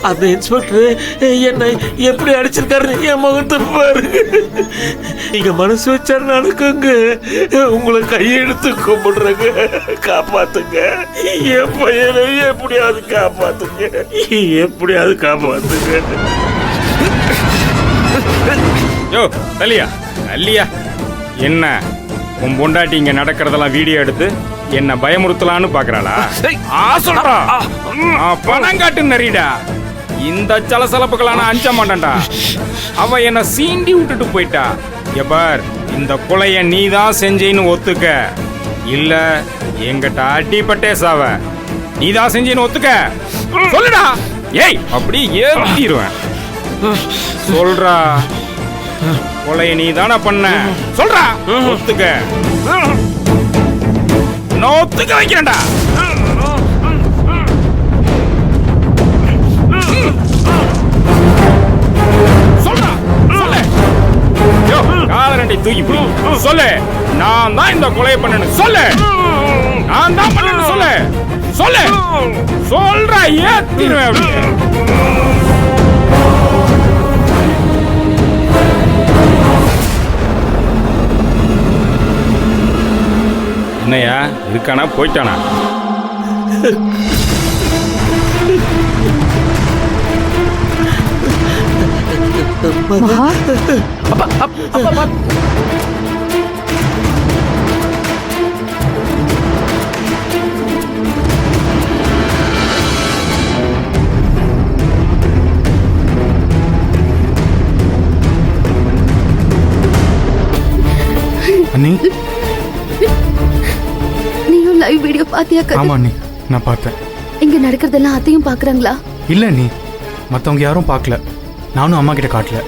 அந்த இன்ஸ்பெக்டர் என்னை எப்படி அடிச்சிருக்காரு என் முகத்தை பாரு. நீங்க மனசு வச்சா நடக்குங்க. உங்களை கையெடுத்து கும்பிடுறேங்க. காப்பாத்துங்க என் பையனை, எப்படியாவது காப்பாத்துங்க, எப்படியாவது காப்பாத்துங்க. யோ தலியா அல்லியா, என்ன உன் பொண்டாட்டி இங்க நடக்கிறதெல்லாம் வீடியோ எடுத்து என்ன பயமுறுத்தலான்னு பாக்குறாளா? சொல்றா பணம் காட்டு நரிடா. இந்த சலசலப்புகளான அஞ்ச மாட்டான்டா. அவ என்ன சீண்டி விட்டுட்டு போயிட்டா. எபார், இந்த கொலைய நீதான் செஞ்சேன்னு ஒத்துக்க, இல்ல எங்கிட்ட அடிபட்டே சாவ. நீதான் செஞ்சேன்னு ஒத்துக்க சொல்லுடா. ஏய் அப்படி ஏத்திடுவேன். சொல்றா, கொலைய நீ தானே பண்ண? சொல்றா, ஒத்துக்க. நான் ஒத்துக்க வைக்கிறேன்டா. சொல்றா, சொல்லு. காலரண்டை தூக்கி பிடி. சொல்லு, நான் தான் இந்த கொலையை பண்ணேன்னு சொல்லு. நான் தான் பண்ணேன்னு சொல்லு. சொல்லு, சொல்றா, ஏத்திடுவேன் அப்படியே. என்னையா இருக்கானா போயிட்டானா? மகா, அண்ணி. நீயும் லைவ் வீடியோ பாத்தியா? ஆமா அண்ணி, நான் பார்த்தேன். இங்க நடக்கிறதெல்லாம் அத்தையும் பாக்குறாங்களா? இல்ல அண்ணி, மத்தவங்க யாரும் பார்க்கல. நானும் அம்மா கிட்ட காட்டல.